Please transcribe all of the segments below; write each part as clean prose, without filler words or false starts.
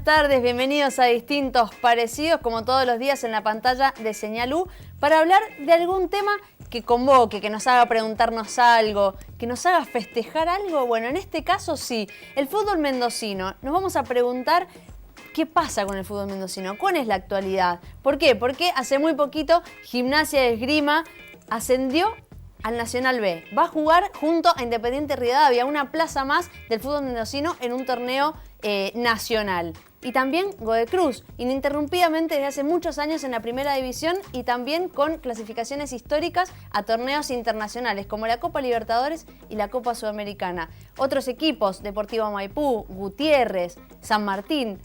tardes, bienvenidos a Distintos Parecidos, como todos los días en la pantalla de Señal U, para hablar de algún tema que convoque, que nos haga preguntarnos algo, que nos haga festejar algo. Bueno, en este caso sí, el fútbol mendocino. Nos vamos a preguntar qué pasa con el fútbol mendocino, cuál es la actualidad. ¿Por qué? Porque hace muy poquito Gimnasia de Esgrima ascendió al Nacional B. Va a jugar junto a Independiente Rivadavia, una plaza más del fútbol mendocino en un torneo nacional. Y también Godoy Cruz, ininterrumpidamente desde hace muchos años en la primera división y también con clasificaciones históricas a torneos internacionales como la Copa Libertadores y la Copa Sudamericana. Otros equipos, Deportivo Maipú, Gutiérrez, San Martín,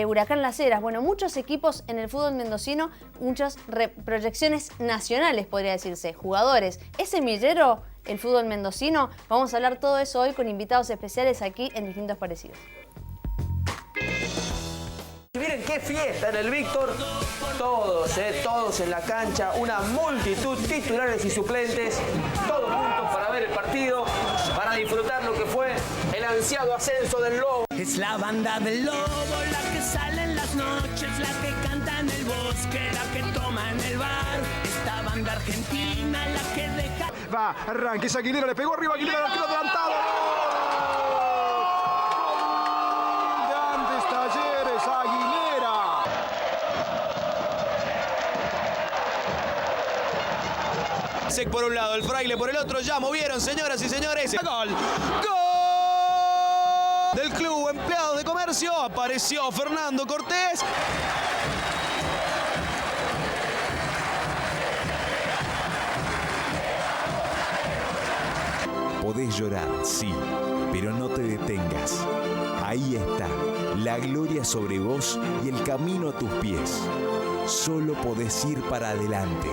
Huracán Las Heras, bueno, muchos equipos en el fútbol mendocino, muchas proyecciones nacionales podría decirse, jugadores. ¿Es semillero el fútbol mendocino? Vamos a hablar todo eso hoy con invitados especiales aquí en Distintos Parecidos. Miren qué fiesta en el Víctor, todos en la cancha, una multitud, titulares y suplentes, todos juntos para ver el partido, para disfrutar lo que fue el ansiado ascenso del Lobo. Es la banda del Lobo, la que sale en las noches, la que canta en el bosque, la que toma en el bar, esta banda argentina, la que deja... Va, arranque, es Aguilera, le pegó arriba, Aguilera, el arquero adelantado. Por un lado, el Fraile por el otro, ya movieron, señoras y señores. ¡Gol! ¡Gol! Del Club Empleados de Comercio, apareció Fernando Cortés. Podés llorar, sí, pero no te detengas. Ahí está, la gloria sobre vos y el camino a tus pies. Solo podés ir para adelante.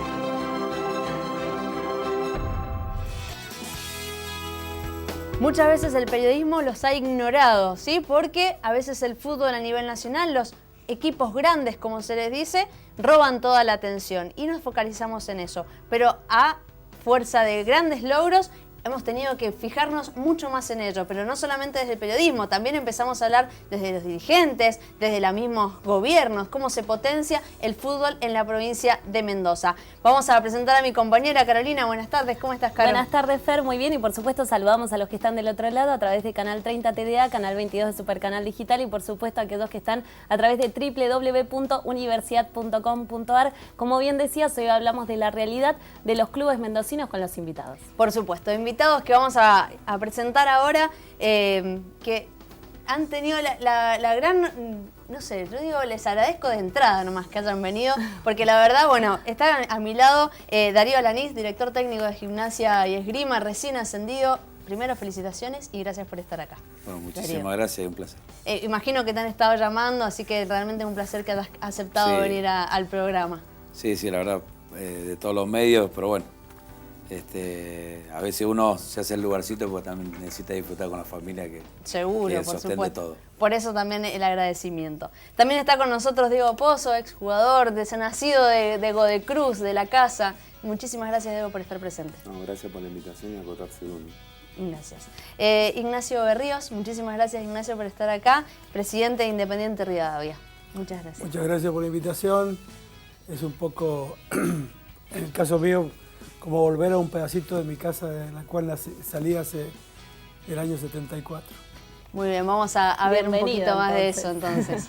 Muchas veces el periodismo los ha ignorado, ¿sí? Porque a veces el fútbol a nivel nacional, los equipos grandes, como se les dice, roban toda la atención y nos focalizamos en eso. Pero a fuerza de grandes logros, hemos tenido que fijarnos mucho más en ello, pero no solamente desde el periodismo, también empezamos a hablar desde los dirigentes, desde los mismos gobiernos, cómo se potencia el fútbol en la provincia de Mendoza. Vamos a presentar a mi compañera Carolina. Buenas tardes, ¿cómo estás, Caro? Buenas tardes, Fer, muy bien, y por supuesto saludamos a los que están del otro lado a través de Canal 30 TDA, Canal 22 de Supercanal Digital y por supuesto a aquellos que están a través de www.universidad.com.ar. Como bien decías, hoy hablamos de la realidad de los clubes mendocinos con los invitados. Por supuesto, invitados que vamos a presentar ahora, que han tenido la gran, no sé, yo digo, les agradezco de entrada nomás que hayan venido, porque la verdad, bueno, está a mi lado Darío Alanís, director técnico de Gimnasia y Esgrima, recién ascendido. Primero, felicitaciones y gracias por estar acá. Bueno, muchísimas gracias, un placer. Imagino que te han estado llamando, así que realmente es un placer que hayas aceptado venir al programa. Sí, la verdad, de todos los medios, pero bueno. A veces uno se hace el lugarcito porque también necesita disfrutar con la familia que por supuesto. Todo. Por eso también el agradecimiento. También está con nosotros Diego Pozo, exjugador, nacido de Godoy Cruz, de la casa. Muchísimas gracias, Diego, por estar presente. No, gracias por la invitación y acotarse uno. Gracias. Ignacio Berríos, muchísimas gracias, Ignacio, por estar acá, presidente de Independiente Rivadavia. Muchas gracias. Muchas gracias por la invitación. Es un poco, en el caso mío, como volver a un pedacito de mi casa de la cual salí hace el año 74. Muy bien, vamos a ver un poquito más de eso entonces.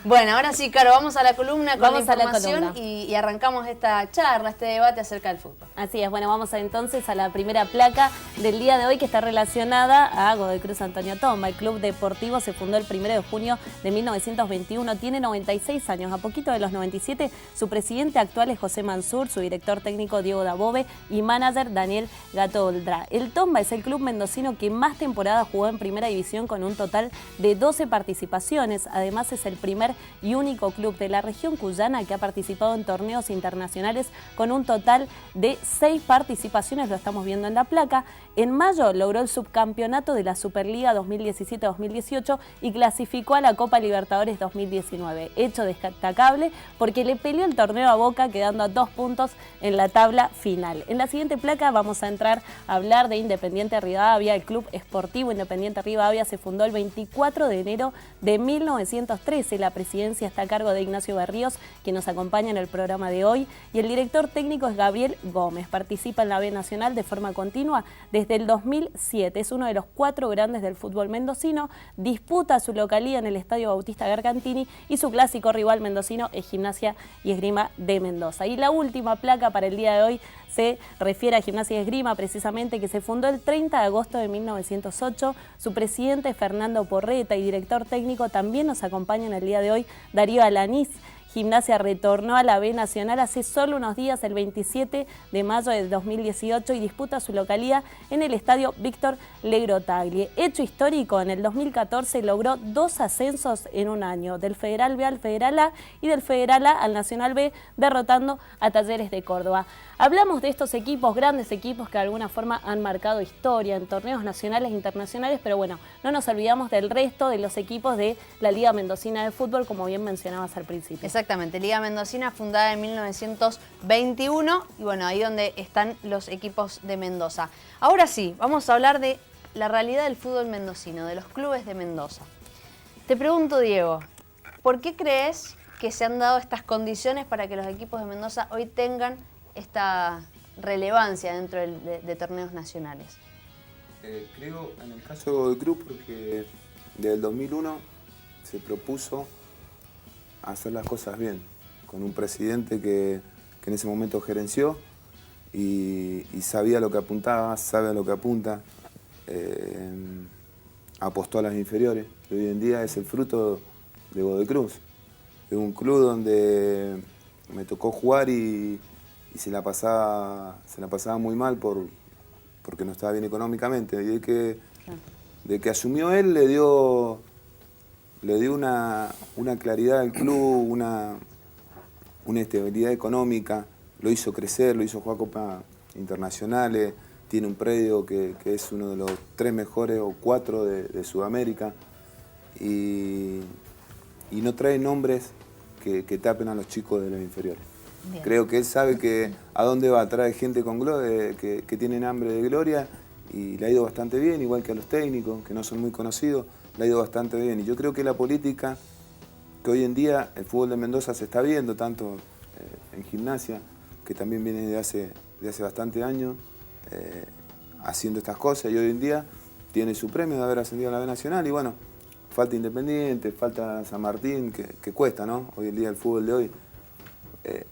Bueno, ahora sí, Caro, vamos a la columna con la información y arrancamos esta charla, este debate acerca del fútbol. Así es, bueno, vamos entonces a la primera placa del día de hoy que está relacionada a Godoy Cruz Antonio Tomba. El club deportivo se fundó el 1 de junio de 1921, tiene 96 años, a poquito de los 97. Su presidente actual es José Mansur, su director técnico Diego Dabove y manager Daniel Gatoldra. El Tomba es el club mendocino que más temporadas jugó en primera división con un total de 12 participaciones. Además es el primer y único club de la región cuyana que ha participado en torneos internacionales con un total de 6 participaciones, lo estamos viendo en la placa. En mayo logró el subcampeonato de la Superliga 2017-2018 y clasificó a la Copa Libertadores 2019. Hecho destacable porque le peleó el torneo a Boca quedando a 2 puntos en la tabla final. En la siguiente placa vamos a entrar a hablar de Independiente Rivadavia, el Club Esportivo Independiente Rivadavia Rivadavia se fundó el 24 de enero de 1913. La presidencia está a cargo de Ignacio Berríos, quien nos acompaña en el programa de hoy, y el director técnico es Gabriel Gómez. Participa en la B Nacional de forma continua desde el 2007. Es uno de los 4 grandes del fútbol mendocino. Disputa su localía en el Estadio Bautista Gargantini y su clásico rival mendocino es Gimnasia y Esgrima de Mendoza. Y la última placa para el día de hoy se refiere a Gimnasia y Esgrima, precisamente, que se fundó el 30 de agosto de 1908. Su presidente Fernando Porreta y director técnico también nos acompañan el día de hoy, Darío Alanís. Gimnasia retornó a la B Nacional hace solo unos días, el 27 de mayo de 2018, y disputa su localía en el estadio Víctor Legrotaglie. Hecho histórico, en el 2014 logró 2 ascensos en un año, del Federal B al Federal A y del Federal A al Nacional B, derrotando a Talleres de Córdoba. Hablamos de estos equipos, grandes equipos que de alguna forma han marcado historia en torneos nacionales e internacionales, pero bueno, no nos olvidamos del resto de los equipos de la Liga Mendocina de Fútbol, como bien mencionabas al principio. Exactamente, Liga Mendocina fundada en 1921 y bueno, ahí donde están los equipos de Mendoza. Ahora sí, vamos a hablar de la realidad del fútbol mendocino, de los clubes de Mendoza. Te pregunto, Diego, ¿por qué crees que se han dado estas condiciones para que los equipos de Mendoza hoy tengan esta relevancia dentro de torneos nacionales? Creo en el caso del club porque desde el 2001 se propuso hacer las cosas bien, con un presidente que en ese momento gerenció y sabía lo que apuntaba, sabe a lo que apunta, apostó a las inferiores, y hoy en día es el fruto de Godoy Cruz, de un club donde me tocó jugar y se la pasaba muy mal porque no estaba bien económicamente. Y de que asumió él le dio una claridad al club, una estabilidad económica, lo hizo crecer, lo hizo jugar copas internacionales, tiene un predio que es uno de los 3 mejores o 4 de Sudamérica y no trae nombres que tapen a los chicos de los inferiores. Bien. Creo que él sabe que a dónde va, trae gente con que tienen hambre de gloria y le ha ido bastante bien, igual que a los técnicos, que no son muy conocidos, le ha ido bastante bien. Y yo creo que la política, que hoy en día el fútbol de Mendoza se está viendo, tanto en Gimnasia, que también viene de hace bastante años, haciendo estas cosas, y hoy en día tiene su premio de haber ascendido a la B Nacional, y bueno, falta Independiente, falta San Martín, que cuesta, ¿no? Hoy en día el fútbol de hoy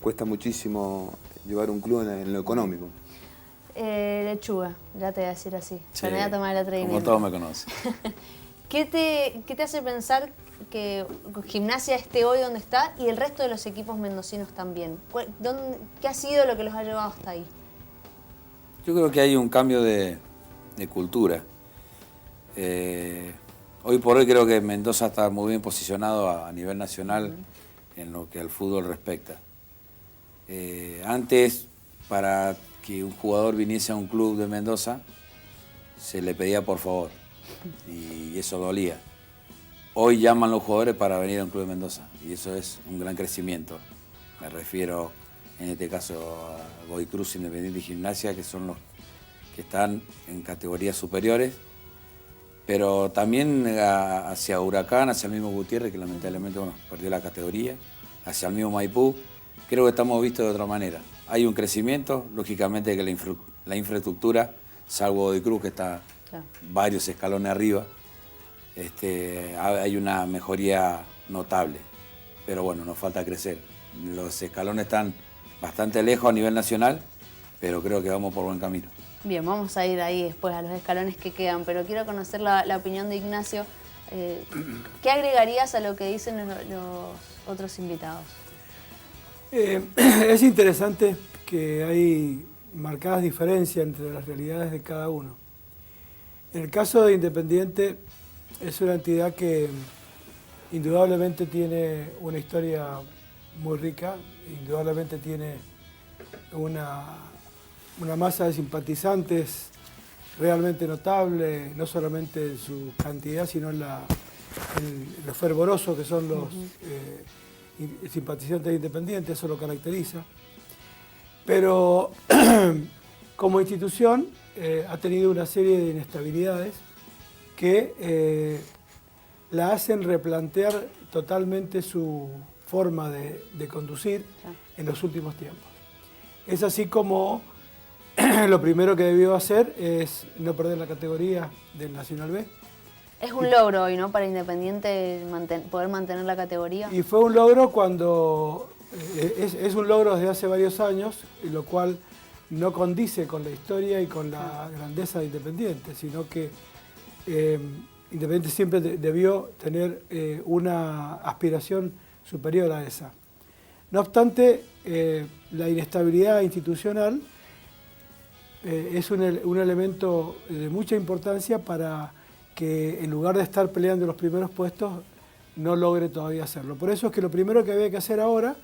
cuesta muchísimo llevar un club en lo económico. Lechuga, ya te voy a decir así. Sí, me voy a tomar el atrevimiento. Como todos me conocen. ¿Qué te hace pensar que Gimnasia esté hoy donde está y el resto de los equipos mendocinos también? ¿Qué ha sido lo que los ha llevado hasta ahí? Yo creo que hay un cambio de cultura. Hoy por hoy creo que Mendoza está muy bien posicionado a nivel nacional en lo que al fútbol respecta. Antes, para que un jugador viniese a un club de Mendoza, se le pedía por favor, y eso dolía. Hoy llaman los jugadores para venir a un club de Mendoza, y eso es un gran crecimiento. Me refiero, en este caso, a Godoy Cruz, Independiente y Gimnasia, que son los que están en categorías superiores, pero también hacia Huracán, hacia el mismo Gutiérrez, que lamentablemente perdió la categoría, hacia el mismo Maipú. Creo que estamos vistos de otra manera. Hay un crecimiento, lógicamente que la infraestructura, salvo Godoy Cruz, que está varios escalones arriba, hay una mejoría notable. Pero bueno, nos falta crecer. Los escalones están bastante lejos a nivel nacional, pero creo que vamos por buen camino. Bien, vamos a ir ahí después a los escalones que quedan, pero quiero conocer la opinión de Ignacio. ¿Qué agregarías a lo que dicen los otros invitados? Es interesante que hay marcadas diferencias entre las realidades de cada uno. En el caso de Independiente, es una entidad que indudablemente tiene una historia muy rica, indudablemente tiene una masa de simpatizantes realmente notable, no solamente en su cantidad, sino en lo fervoroso que son los simpatizantes independientes, eso lo caracteriza. Pero como institución ha tenido una serie de inestabilidades que la hacen replantear totalmente su forma de conducir en los últimos tiempos. Es así como lo primero que debió hacer es no perder la categoría del Nacional B. Es un logro hoy, ¿no? Para Independiente poder mantener la categoría. Y fue un logro cuando... es un logro desde hace varios años, lo cual no condice con la historia y con la grandeza de Independiente, sino que Independiente siempre debió tener una aspiración superior a esa. No obstante, la inestabilidad institucional es un elemento de mucha importancia para que en lugar de estar peleando los primeros puestos, no logre todavía hacerlo. Por eso es que lo primero que había que hacer ahora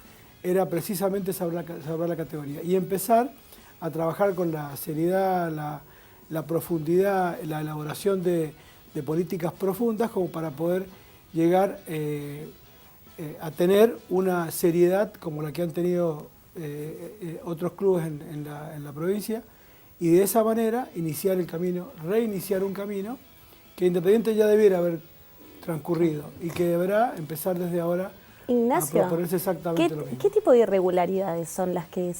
era precisamente salvar la categoría y empezar a trabajar con la seriedad, la profundidad, la elaboración de políticas profundas como para poder llegar a tener una seriedad como la que han tenido otros clubes en la provincia y de esa manera iniciar el camino, reiniciar un camino que Independiente ya debiera haber transcurrido y que deberá empezar desde ahora Ignacio, a proponerse exactamente lo mismo. ¿Qué tipo de irregularidades son las que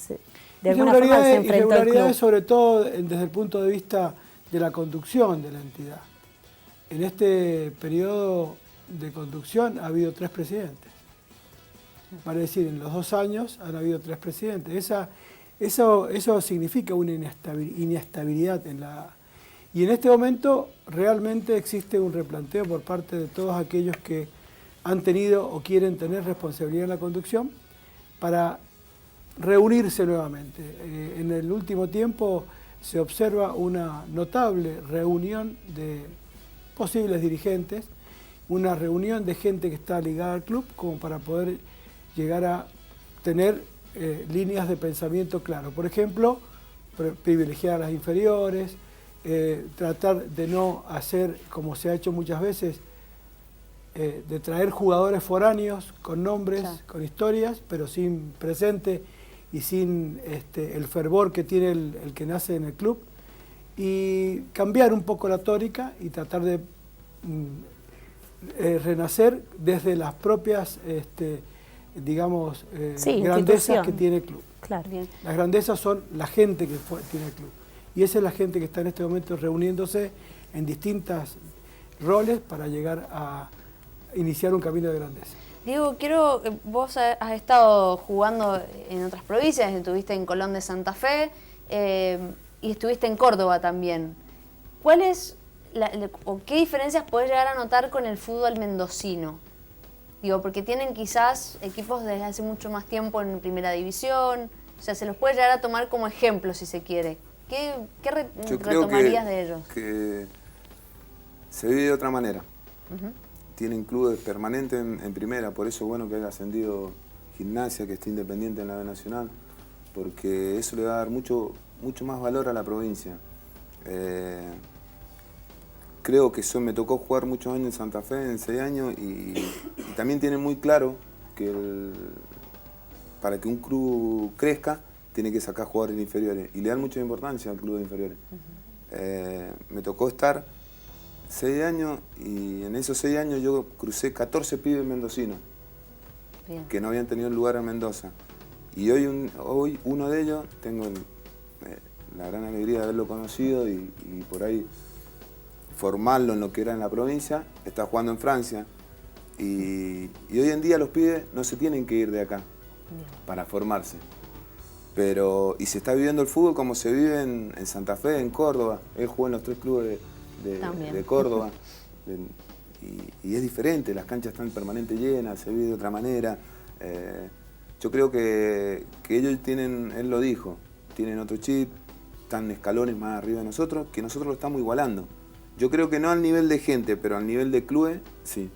de alguna forma se enfrentó el club? Irregularidades sobre todo desde el punto de vista de la conducción de la entidad. En este periodo de conducción ha habido 3 presidentes. Vale decir, en los 2 años han habido 3 presidentes. Eso significa una inestabilidad en la... Y en este momento realmente existe un replanteo por parte de todos aquellos que han tenido o quieren tener responsabilidad en la conducción para reunirse nuevamente. En el último tiempo se observa una notable reunión de posibles dirigentes, una reunión de gente que está ligada al club como para poder llegar a tener líneas de pensamiento claras. Por ejemplo, privilegiar a las inferiores, tratar de no hacer, como se ha hecho muchas veces, de traer jugadores foráneos con nombres, con historias, pero sin presente y sin el fervor que tiene el que nace en el club, y cambiar un poco la tónica y tratar de renacer desde las propias, digamos, grandezas que tiene el club. Claro. Las grandezas son la gente que tiene el club. Y esa es la gente que está en este momento reuniéndose en distintos roles para llegar a iniciar un camino de grandeza. Diego, vos has estado jugando en otras provincias, estuviste en Colón de Santa Fe y estuviste en Córdoba también. ¿Cuál es o qué diferencias podés llegar a notar con el fútbol mendocino? Digo, porque tienen quizás equipos desde hace mucho más tiempo en primera división, o sea, se los puede llegar a tomar como ejemplo si se quiere. ¿Qué retomarías de ellos? Que se vive de otra manera. Tienen clubes permanentes en primera, por eso es bueno que haya ascendido Gimnasia, que esté Independiente en la B Nacional, porque eso le va a dar mucho más valor a la provincia. Creo que me tocó jugar muchos años en Santa Fe, en 6 años, y también tienen muy claro que para que un club crezca, tiene que sacar jugadores inferiores, y le dan mucha importancia al club de inferiores. Me tocó estar 6 años, y en esos 6 años yo crucé 14 pibes mendocinos que no habían tenido lugar en Mendoza. Y hoy uno de ellos, tengo la gran alegría de haberlo conocido y por ahí formarlo en lo que era en la provincia, está jugando en Francia. Y hoy en día los pibes no se tienen que ir de acá para formarse. Y se está viviendo el fútbol como se vive en Santa Fe, en Córdoba. Él jugó en los 3 clubes de Córdoba. Y es diferente, las canchas están permanentemente llenas, se vive de otra manera. Yo creo que ellos tienen, él lo dijo, tienen otro chip, están escalones más arriba de nosotros, que nosotros lo estamos igualando. Yo creo que no al nivel de gente, pero al nivel de clubes, sí.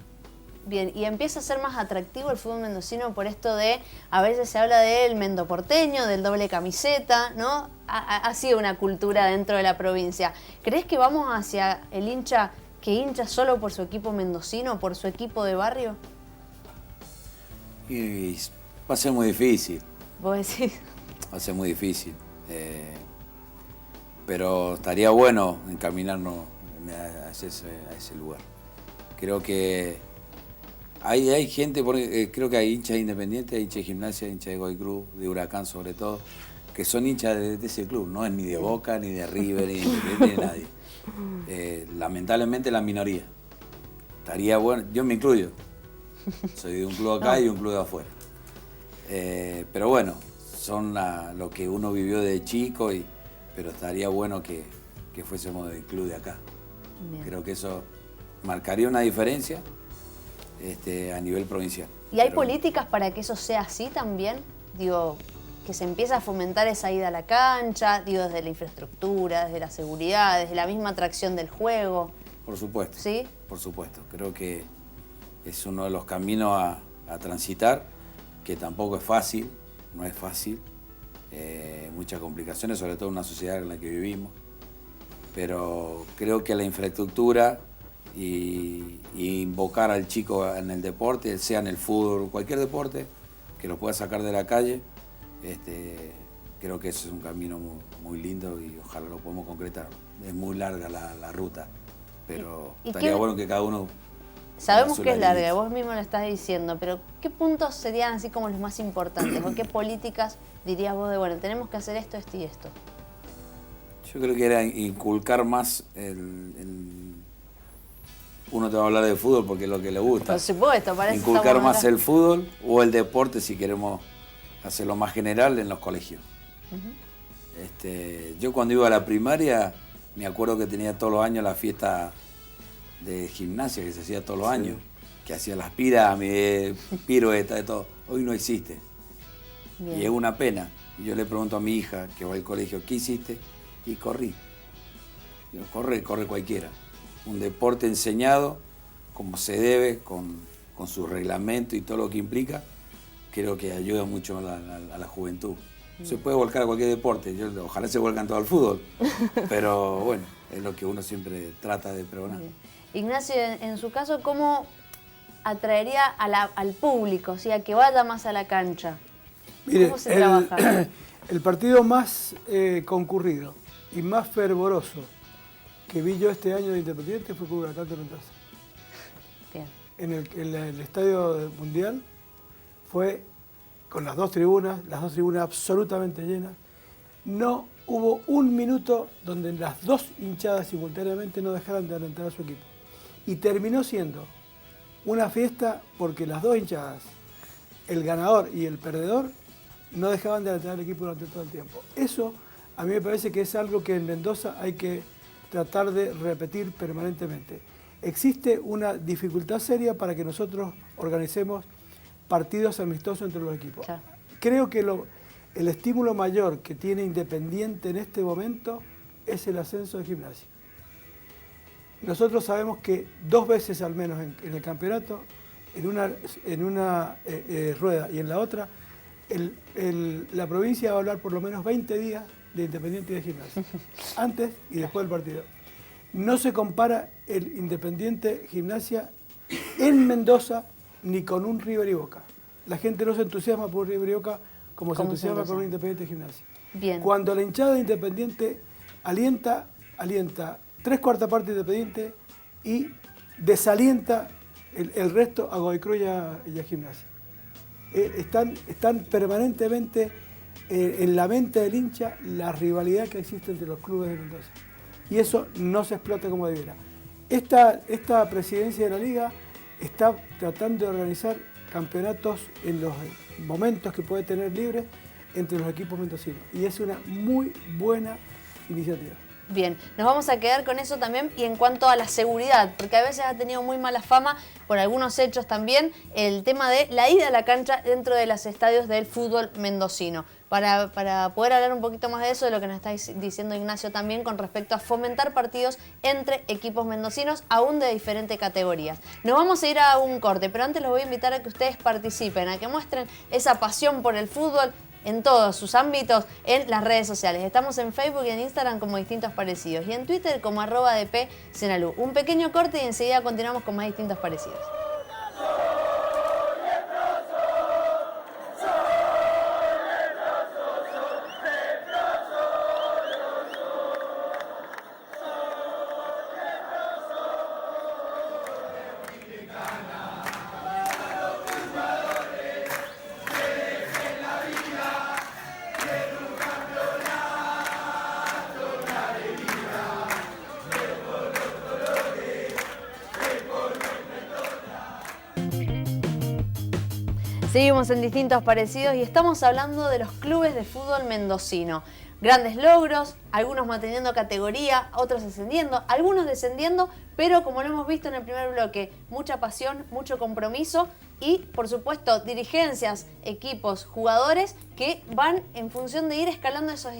Bien, y empieza a ser más atractivo el fútbol mendocino por esto de, a veces se habla del mendo porteño, del doble camiseta, ¿no? Ha sido una cultura dentro de la provincia. ¿Crees que vamos hacia el hincha que hincha solo por su equipo mendocino, por su equipo de barrio? Y va a ser muy difícil. ¿Vos decís? Va a ser muy difícil. Pero estaría bueno encaminarnos a ese lugar. Creo que hay gente, creo que hay hinchas de Independiente, hay hinchas de Gimnasia, hinchas de Godoy Cruz, de Huracán sobre todo, que son hinchas de ese club, no es ni de Boca, ni de River, ni de Independiente, ni de nadie. Lamentablemente la minoría. Estaría bueno, yo me incluyo. Soy de un club acá y un club de afuera. Pero bueno, son lo que uno vivió de chico, pero estaría bueno que fuésemos del club de acá. Bien. Creo que eso marcaría una diferencia a nivel provincial. ¿Y hay políticas para que eso sea así también? Digo, que se empiece a fomentar esa ida a la cancha, digo, desde la infraestructura, desde la seguridad, desde la misma atracción del juego. Por supuesto. ¿Sí? Por supuesto. Creo que es uno de los caminos a transitar, que tampoco es fácil, no es fácil. Muchas complicaciones, sobre todo en una sociedad en la que vivimos. Pero creo que la infraestructura y invocar al chico en el deporte, sea en el fútbol, cualquier deporte, que lo pueda sacar de la calle, creo que ese es un camino muy, muy lindo y ojalá lo podamos concretar. Es muy larga la ruta, pero estaría bueno que cada uno... Sabemos que es larga, vos mismo lo estás diciendo, pero ¿qué puntos serían así como los más importantes? ¿O qué políticas dirías vos de, bueno, tenemos que hacer esto, esto y esto? Yo creo que era inculcar más uno te va a hablar de fútbol porque es lo que le gusta. Por supuesto, para eso inculcar más acá. el fútbol o el deporte si queremos hacerlo más general en los colegios. Yo cuando iba a la primaria me acuerdo que tenía todos los años la fiesta de gimnasia que se hacía todos los años, que hacía las pirámides, piruetas, de todo. Hoy no existe. Bien. Y es una pena. Y yo le pregunto a mi hija que va al colegio, ¿qué hiciste? Y corrí. Digo, corre cualquiera. Un deporte enseñado como se debe, con su reglamento y todo lo que implica, creo que ayuda mucho a la juventud. Se puede volcar a cualquier deporte, ojalá se vuelcan todo al fútbol, pero bueno, es lo que uno siempre trata de pregonar. Ignacio, en su caso, ¿cómo atraería al público, o sea, que vaya más a la cancha? Mire, ¿Cómo se trabaja? El partido más concurrido y más fervoroso que vi yo este año de Independiente fue con Huracán de Mendoza. Bien. En el estadio mundial fue con las dos tribunas absolutamente llenas. No hubo un minuto donde las dos hinchadas simultáneamente no dejaran de alentar a su equipo. Y terminó siendo una fiesta porque las dos hinchadas, el ganador y el perdedor, no dejaban de alentar al equipo durante todo el tiempo. Eso a mí me parece que es algo que en Mendoza hay que tratar de repetir permanentemente. Existe una dificultad seria para que nosotros organicemos partidos amistosos entre los equipos. Claro. Creo que el estímulo mayor que tiene Independiente en este momento es el ascenso de Gimnasia. Nosotros sabemos que 2 veces al menos en el campeonato, en una rueda y en la otra, la provincia va a hablar por lo menos 20 días de Independiente y de Gimnasia, antes y después del partido. No se compara el Independiente Gimnasia en Mendoza ni con un River y Boca. La gente no se entusiasma por un River y Boca como se entusiasma con un Independiente Gimnasia. Bien. Cuando la hinchada de Independiente alienta 3/4 parte de Independiente y desalienta el resto a Godoy Cruz y a Gimnasia. Están permanentemente en la mente del hincha la rivalidad que existe entre los clubes de Mendoza. Y eso no se explota como debiera. Esta presidencia de la liga está tratando de organizar campeonatos en los momentos que puede tener libres entre los equipos mendocinos. Y es una muy buena iniciativa. Bien, nos vamos a quedar con eso también y en cuanto a la seguridad, porque a veces ha tenido muy mala fama por algunos hechos también el tema de la ida a la cancha dentro de los estadios del fútbol mendocino. Para poder hablar un poquito más de eso, de lo que nos está diciendo Ignacio también con respecto a fomentar partidos entre equipos mendocinos, aún de diferentes categorías. Nos vamos a ir a un corte, pero antes los voy a invitar a que ustedes participen, a que muestren esa pasión por el fútbol en todos sus ámbitos en las redes sociales. Estamos en Facebook y en Instagram como Distintos Parecidos y en Twitter como @dpsenalú. Un pequeño corte y enseguida continuamos con más Distintos Parecidos. Seguimos en Distintos Parecidos y estamos hablando de los clubes de fútbol mendocino. Grandes logros, algunos manteniendo categoría, otros ascendiendo, algunos descendiendo, pero como lo hemos visto en el primer bloque, mucha pasión, mucho compromiso y, por supuesto, dirigencias, equipos, jugadores que van en función de ir escalando esos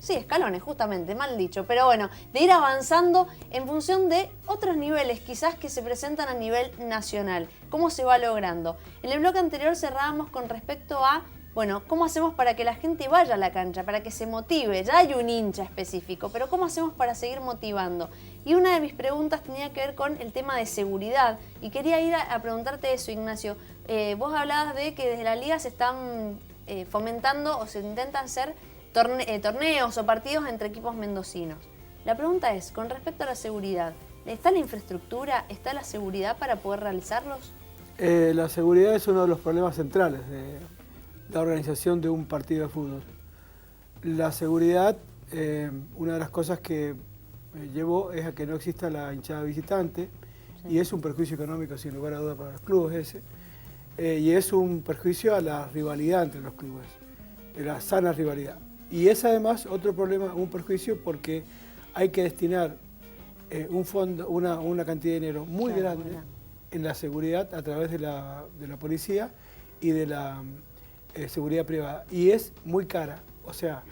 escalones, justamente, mal dicho, pero bueno, de ir avanzando en función de otros niveles quizás que se presentan a nivel nacional. ¿Cómo se va logrando? En el bloque anterior cerrábamos con respecto a bueno, ¿cómo hacemos para que la gente vaya a la cancha, para que se motive? Ya hay un hincha específico, pero ¿cómo hacemos para seguir motivando? Y una de mis preguntas tenía que ver con el tema de seguridad. Y quería ir a preguntarte eso, Ignacio. Vos hablabas de que desde la liga se están fomentando o se intentan hacer torneos o partidos entre equipos mendocinos. La pregunta es, con respecto a la seguridad, ¿está la infraestructura, está la seguridad para poder realizarlos? La seguridad es uno de los problemas centrales de la organización de un partido de fútbol. La seguridad, una de las cosas que llevó es a que no exista la hinchada visitante, y es un perjuicio económico sin lugar a duda para los clubes y es un perjuicio a la rivalidad entre los clubes, la sana rivalidad. Y es además otro problema, un perjuicio, porque hay que destinar un fondo, una cantidad de dinero muy grande en la seguridad a través de la policía y de la seguridad privada, y es muy cara, o sea,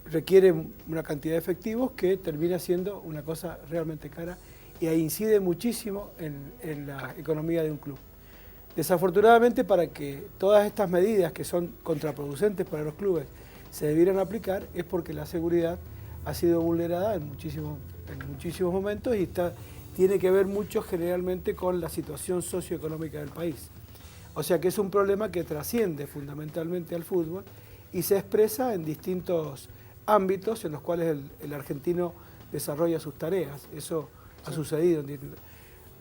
requiere una cantidad de efectivos que termina siendo una cosa realmente cara y ahí incide muchísimo en la economía de un club. Desafortunadamente, para que todas estas medidas que son contraproducentes para los clubes se debieran aplicar es porque la seguridad ha sido vulnerada en muchísimos momentos y tiene que ver mucho generalmente con la situación socioeconómica del país. O sea que es un problema que trasciende fundamentalmente al fútbol y se expresa en distintos ámbitos en los cuales el argentino desarrolla sus tareas. Eso ha sucedido.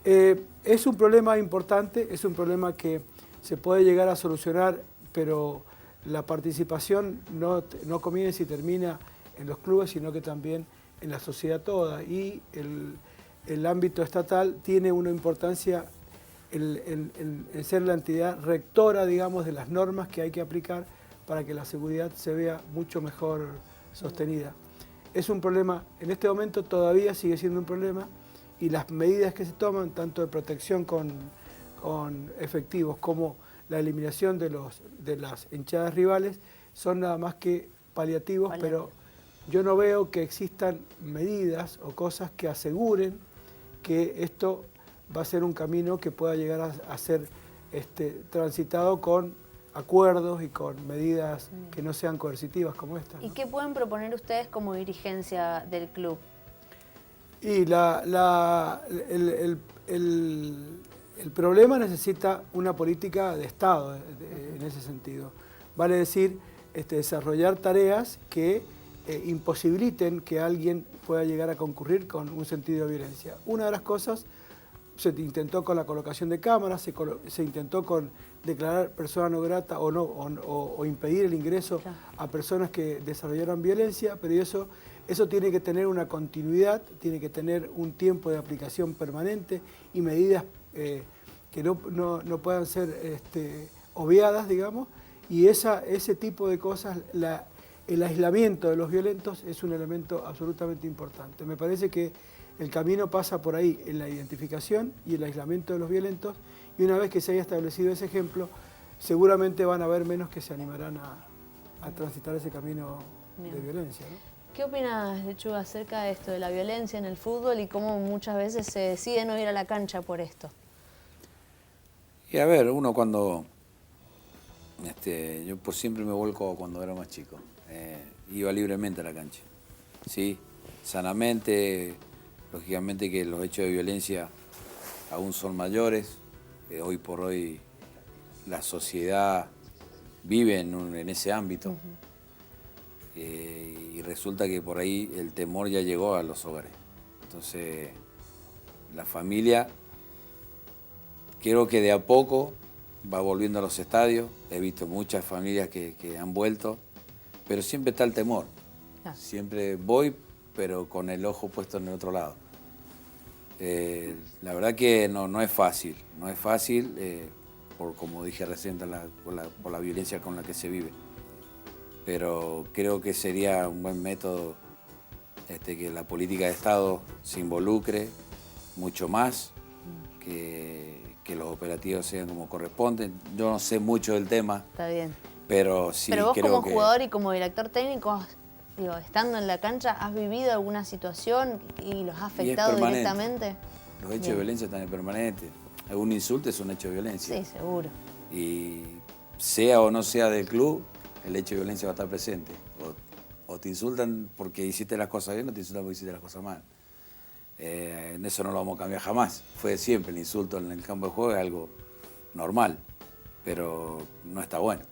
Es un problema importante, es un problema que se puede llegar a solucionar, pero la participación no comienza y termina en los clubes, sino que también en la sociedad toda. Y el ámbito estatal tiene una importancia en ser la entidad rectora, digamos, de las normas que hay que aplicar para que la seguridad se vea mucho mejor sostenida. Es un problema, en este momento todavía sigue siendo un problema, y las medidas que se toman, tanto de protección con efectivos como la eliminación de las hinchadas rivales, son nada más que paliativos, pero yo no veo que existan medidas o cosas que aseguren que esto va a ser un camino que pueda llegar a ser transitado con acuerdos y con medidas que no sean coercitivas como esta, ¿no? ¿Y qué pueden proponer ustedes como dirigencia del club? Y el problema necesita una política de Estado en ese sentido. Vale decir, desarrollar tareas que imposibiliten que alguien pueda llegar a concurrir con un sentido de violencia. Una de las cosas se intentó con la colocación de cámaras, se intentó con declarar persona no grata o impedir el ingreso a personas que desarrollaran violencia, pero eso tiene que tener una continuidad, tiene que tener un tiempo de aplicación permanente y medidas que no puedan ser obviadas, digamos, y ese tipo de cosas, el aislamiento de los violentos es un elemento absolutamente importante. Me parece que el camino pasa por ahí, en la identificación y el aislamiento de los violentos, y una vez que se haya establecido ese ejemplo, seguramente van a haber menos que se animarán a transitar ese camino de violencia, ¿no? ¿Qué opinas, Lechuga, acerca de esto, de la violencia en el fútbol y cómo muchas veces se decide no ir a la cancha por esto? Y a ver, uno cuando... yo por siempre me vuelco cuando era más chico. Iba libremente a la cancha. ¿Sí? Sanamente, lógicamente que los hechos de violencia aún son mayores. Hoy por hoy la sociedad vive en ese ámbito. Y resulta que por ahí el temor ya llegó a los hogares. Entonces, la familia, creo que de a poco va volviendo a los estadios. He visto muchas familias que han vuelto, pero siempre está el temor. Siempre voy, pero con el ojo puesto en el otro lado. La verdad que no es fácil, como dije recién, por la violencia con la que se vive. Pero creo que sería un buen método que la política de Estado se involucre mucho más, que los operativos sean como corresponden. Yo no sé mucho del tema. Está bien. Pero sí Pero vos creo como que... jugador y como director técnico, digo, estando en la cancha, ¿has vivido alguna situación y los ha afectado directamente? Los hechos de violencia están permanentes. Algún insulto es un hecho de violencia. Sí, seguro. Y sea o no sea del club, el hecho de violencia va a estar presente. O te insultan porque hiciste las cosas bien o te insultan porque hiciste las cosas mal. En eso no lo vamos a cambiar jamás. Fue siempre el insulto en el campo de juego, es algo normal, pero no está bueno.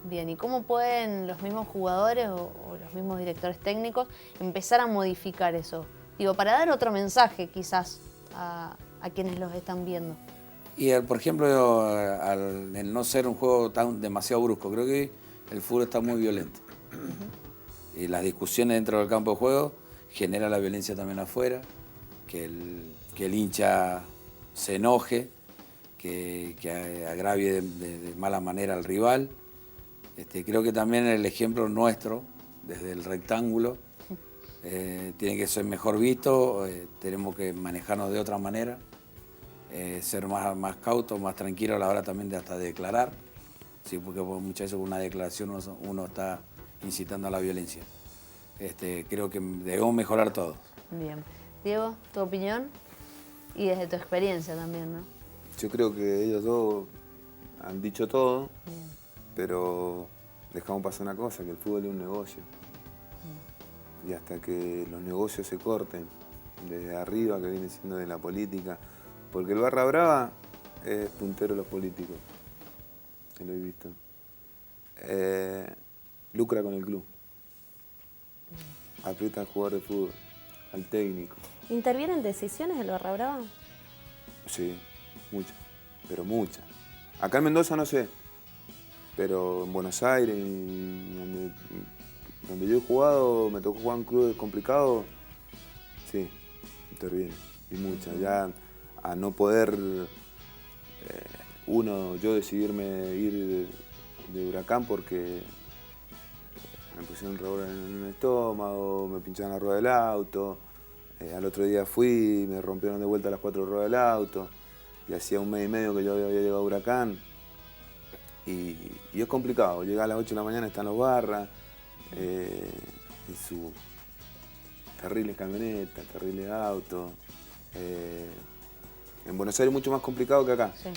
Bien, ¿y cómo pueden los mismos jugadores o los mismos directores técnicos empezar a modificar eso? Digo, para dar otro mensaje quizás a quienes los están viendo. Y por ejemplo, el no ser un juego demasiado brusco, creo que el fútbol está muy violento. Y las discusiones dentro del campo de juego generan la violencia también afuera, que el hincha se enoje, que agravie de mala manera al rival. Creo que también el ejemplo nuestro, desde el rectángulo, tiene que ser mejor visto, tenemos que manejarnos de otra manera, ser más cautos, más tranquilos a la hora también de hasta declarar, ¿sí? Porque muchas veces con una declaración uno está incitando a la violencia. Creo que debemos mejorar todos. Bien. Diego, ¿tu opinión? Y desde tu experiencia también, ¿no? Yo creo que ellos dos han dicho todo. Bien. Pero dejamos pasar una cosa, que el fútbol es un negocio. Y hasta que los negocios se corten desde arriba, que viene siendo de la política, porque el Barra Brava es puntero de los políticos, que lo he visto. Lucra con el club. Aprieta al jugador de fútbol, al técnico. ¿Intervienen decisiones del Barra Brava? Sí, muchas, pero muchas. Acá en Mendoza no sé. Pero en Buenos Aires, donde yo he jugado, me tocó jugar en clubes complicados, sí, interviene, y muchas. Ya a no poder, yo decidirme ir de Huracán porque me pusieron rubor en el estómago, me pincharon la rueda del auto, al otro día fui, me rompieron de vuelta las 4 ruedas del auto, y hacía 1 mes y medio que yo había llegado a Huracán. Y es complicado, llegar a las 8 de la mañana, están los barras, y su terribles camionetas, terribles autos. En Buenos Aires es mucho más complicado que acá. Sí.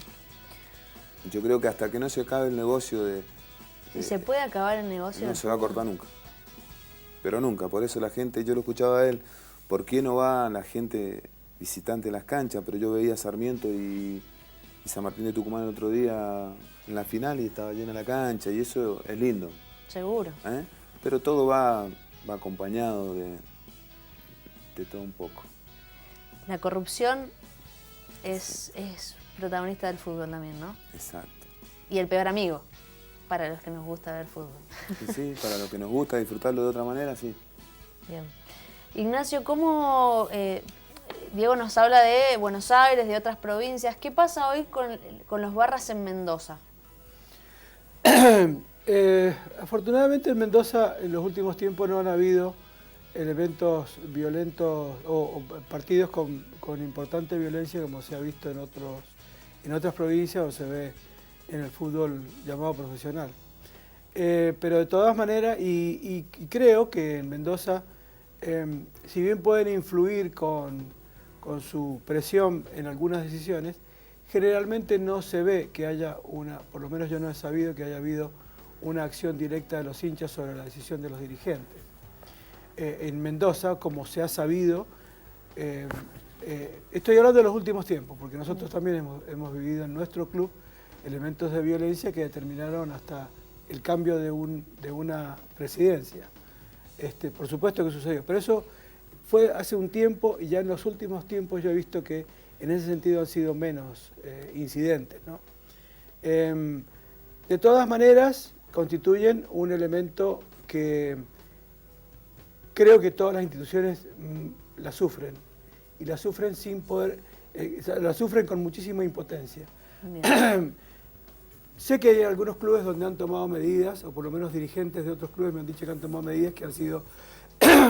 Yo creo que hasta que no se acabe el negocio de... ¿Y se puede acabar el negocio? No se va a cortar nunca. Pero nunca, por eso la gente, yo lo escuchaba a él, ¿por qué no va la gente visitante a las canchas? Pero yo veía a Sarmiento y San Martín de Tucumán el otro día en la final y estaba llena la cancha y eso es lindo. Seguro. Pero todo va acompañado de todo un poco. La corrupción es protagonista del fútbol también, ¿no? Exacto. Y el peor amigo, para los que nos gusta ver fútbol. Sí, para los que nos gusta disfrutarlo de otra manera, sí. Bien. Ignacio, ¿cómo Diego nos habla de Buenos Aires, de otras provincias? ¿Qué pasa hoy con los barras en Mendoza? Afortunadamente en Mendoza en los últimos tiempos no han habido elementos violentos o partidos con importante violencia como se ha visto en otras provincias o se ve en el fútbol llamado profesional. Pero de todas maneras, y creo que en Mendoza, si bien pueden influir con su presión en algunas decisiones, generalmente no se ve que haya por lo menos yo no he sabido que haya habido una acción directa de los hinchas sobre la decisión de los dirigentes. En Mendoza, como se ha sabido, estoy hablando de los últimos tiempos, porque nosotros también hemos vivido en nuestro club elementos de violencia que determinaron hasta el cambio de una presidencia. Por supuesto que sucedió, pero eso fue hace un tiempo y ya en los últimos tiempos yo he visto que en ese sentido han sido menos incidentes, ¿no? De todas maneras, constituyen un elemento que creo que todas las instituciones la sufren, y la sufren sin poder, la sufren con muchísima impotencia. Sé que hay algunos clubes donde han tomado medidas, o por lo menos dirigentes de otros clubes me han dicho que han tomado medidas que han sido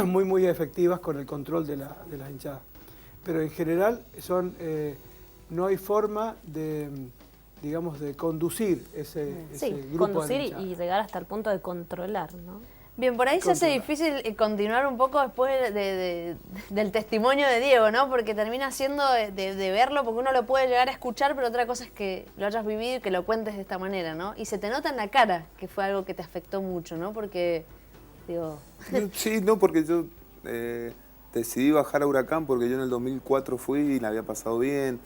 muy efectivas con el control de las hinchadas. Pero en general no hay forma de, digamos, de conducir ese grupo conducir de hinchadas. y llegar hasta el punto de controlar, ¿no? Bien, por ahí se hace difícil continuar un poco después del testimonio de Diego, ¿no? Porque termina siendo de verlo, porque uno lo puede llegar a escuchar, pero otra cosa es que lo hayas vivido y que lo cuentes de esta manera, ¿no? Y se te nota en la cara que fue algo que te afectó mucho, ¿no? Porque, digo... Sí, no, porque yo decidí bajar a Huracán porque yo en el 2004 fui y la había pasado bien,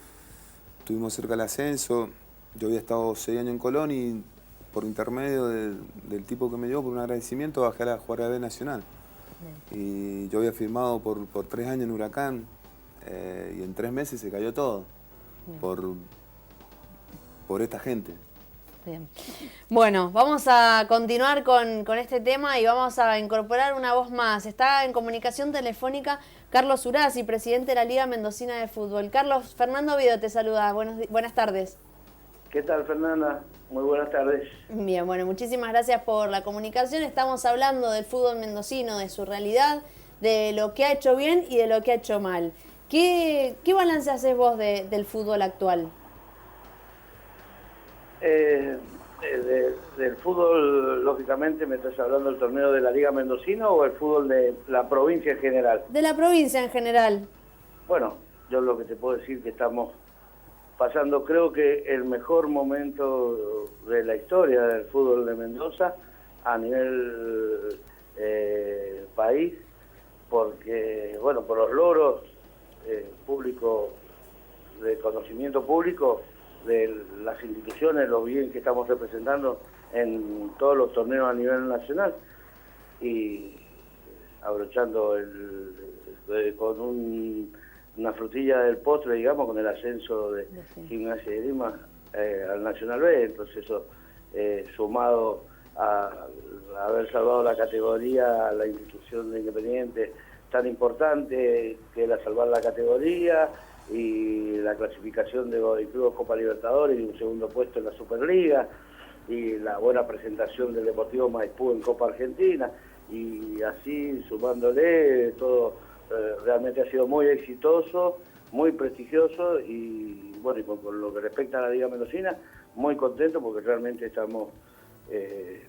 estuvimos cerca del ascenso, yo había estado 6 años en Colón y por intermedio del tipo que me dio, por un agradecimiento, bajé a jugar a B Nacional. Y yo había firmado por 3 años en Huracán y en 3 meses se cayó todo por esta gente. Bien. Bueno, vamos a continuar con este tema y vamos a incorporar una voz más. Está en comunicación telefónica Carlos Urasi, presidente de la Liga Mendocina de Fútbol. Carlos, Fernando Vido te saluda. Buenas tardes. ¿Qué tal, Fernanda? Muy buenas tardes. Bien, bueno, muchísimas gracias por la comunicación. Estamos hablando del fútbol mendocino, de su realidad, de lo que ha hecho bien y de lo que ha hecho mal. ¿Qué balance haces vos del fútbol actual? Del fútbol, lógicamente, ¿me estás hablando del torneo de la Liga Mendocina o el fútbol de la provincia en general? De la provincia en general. Bueno, yo lo que te puedo decir que estamos pasando, creo que el mejor momento de la historia del fútbol de Mendoza a nivel país, porque, bueno, por los logros públicos, de conocimiento público, de las instituciones, lo bien que estamos representando en todos los torneos a nivel nacional y abrochando con una frutilla del postre, digamos, con el ascenso de Gimnasia de Grima al Nacional B. Entonces eso, sumado a haber salvado la categoría a la institución de Independiente tan importante que era salvar la categoría, y la clasificación de Godoy Cruz Copa Libertadores y un segundo puesto en la Superliga, y la buena presentación del Deportivo Maipú en Copa Argentina, y así sumándole todo, realmente ha sido muy exitoso, muy prestigioso, y bueno, y con lo que respecta a la Liga Mendocina, muy contento porque realmente estamos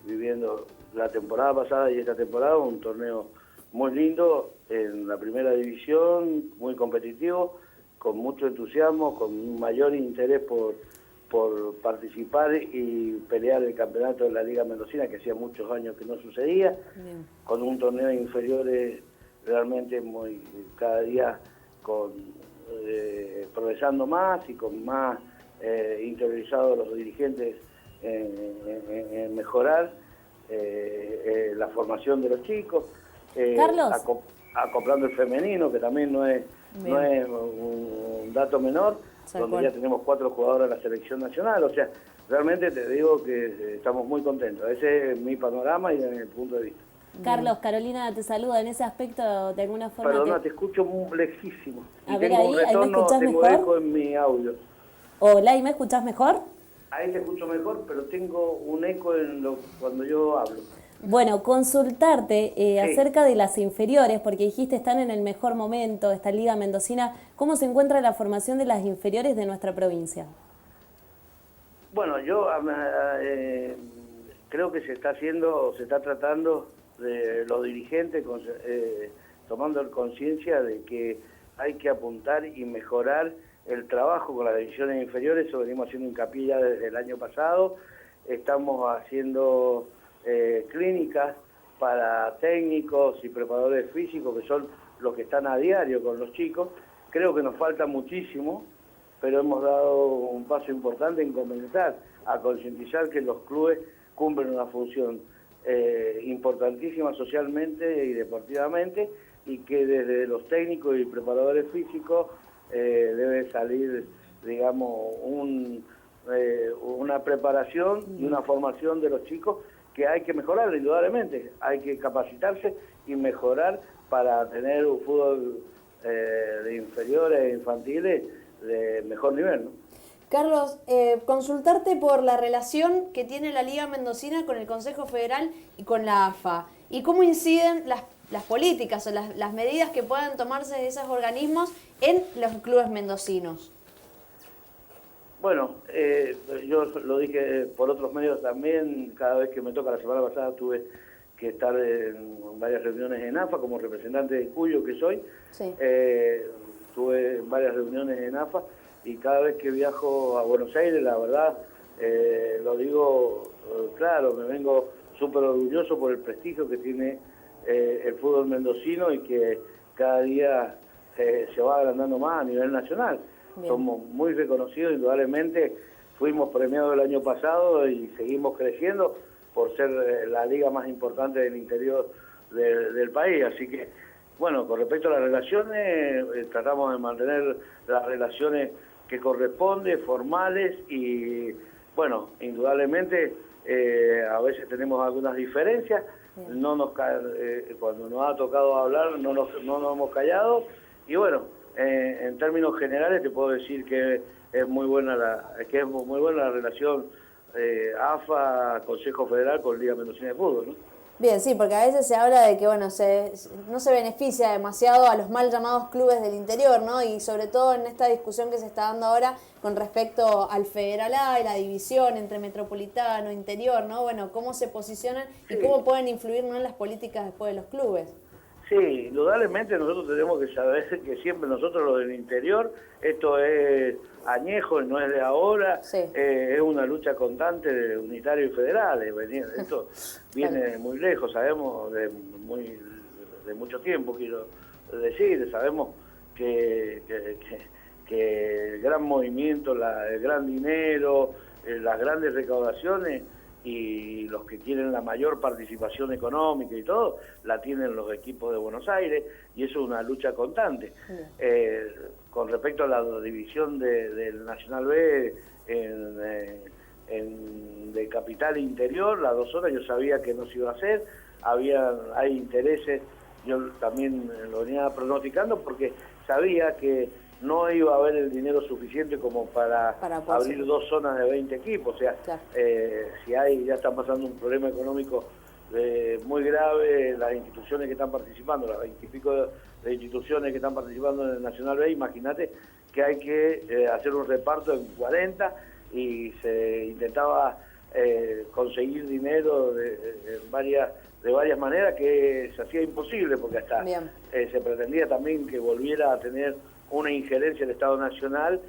viviendo la temporada pasada y esta temporada un torneo muy lindo en la primera división, muy competitivo, con mucho entusiasmo, con un mayor interés por participar y pelear el campeonato de la Liga Mendocina, que hacía muchos años que no sucedía. Bien. Con un torneo de inferiores realmente cada día progresando más y con más interiorizados los dirigentes en mejorar la formación de los chicos, Carlos, acoplando el femenino, que también no es un dato menor, donde ya tenemos 4 jugadores en la selección nacional. O sea, realmente te digo que estamos muy contentos. Ese es mi panorama y el punto de vista. Carlos, Carolina te saluda. En ese aspecto, de alguna forma... Perdona, te escucho muy lejísimo. A ver, ahí me escuchás tengo mejor. Eco en mi audio. Hola, ¿y me escuchás mejor? Ahí te escucho mejor, pero tengo un eco cuando yo hablo. Bueno, consultarte acerca de las inferiores, porque dijiste están en el mejor momento, esta Liga Mendocina. ¿Cómo se encuentra la formación de las inferiores de nuestra provincia? Bueno, yo creo que se está tratando de los dirigentes, tomando conciencia de que hay que apuntar y mejorar el trabajo con las divisiones inferiores. Eso venimos haciendo hincapié ya desde el año pasado. Estamos haciendo clínicas para técnicos y preparadores físicos, que son los que están a diario con los chicos. Creo que nos falta muchísimo, pero hemos dado un paso importante en comenzar a concientizar que los clubes cumplen una función importantísima socialmente y deportivamente, y que desde los técnicos y preparadores físicos debe salir, digamos, una preparación y una formación de los chicos que hay que mejorar, indudablemente. Hay que capacitarse y mejorar para tener un fútbol de inferiores e infantiles de mejor nivel, ¿no? Carlos, consultarte por la relación que tiene la Liga Mendocina con el Consejo Federal y con la AFA. Y cómo inciden las políticas o las medidas que puedan tomarse de esos organismos en los clubes mendocinos. Bueno, yo lo dije por otros medios también, cada vez que me toca. La semana pasada tuve que estar en varias reuniones en AFA como representante de Cuyo que soy. Sí. Tuve varias reuniones en AFA y cada vez que viajo a Buenos Aires, la verdad, lo digo claro, me vengo súper orgulloso por el prestigio que tiene el fútbol mendocino y que cada día se va agrandando más a nivel nacional. Bien. Somos muy reconocidos, indudablemente. Fuimos premiados el año pasado y seguimos creciendo por ser la liga más importante del interior del país. Así que, bueno, con respecto a las relaciones, tratamos de mantener las relaciones que corresponden, formales y, bueno, indudablemente a veces tenemos algunas diferencias. No nos cuando nos ha tocado hablar no nos hemos callado y, bueno, en términos generales te puedo decir que es muy buena la relación AFA, Consejo Federal con Liga Mendocina de Fútbol, ¿no? Bien, sí, porque a veces se habla de que no se beneficia demasiado a los mal llamados clubes del interior, ¿no? Y sobre todo en esta discusión que se está dando ahora con respecto al Federal A y la división entre metropolitano e interior, ¿no? Bueno, cómo se posicionan y cómo pueden influir, ¿no?, en las políticas después de los clubes. Sí, indudablemente nosotros tenemos que saber que siempre nosotros los del interior, esto es añejo, no es de ahora, es una lucha constante de unitario y federal, esto viene muy lejos, sabemos de mucho tiempo, quiero decir, sabemos que el gran movimiento, el gran dinero, las grandes recaudaciones y los que quieren la mayor participación económica y todo, la tienen los equipos de Buenos Aires, y eso es una lucha constante. Con respecto a la división del Nacional B de capital e interior, las 2 zonas, yo sabía que no se iba a hacer, hay intereses, yo también lo venía pronosticando porque sabía que no iba a haber el dinero suficiente como para abrir 2 zonas de 20 equipos. O sea, si ya están pasando un problema económico muy grave, las instituciones que están participando, las 20 y pico de instituciones que están participando en el Nacional B, imagínate que hay que hacer un reparto en 40 y se intentaba conseguir dinero de varias maneras que se hacía imposible, porque hasta se pretendía también que volviera a tener una injerencia del Estado Nacional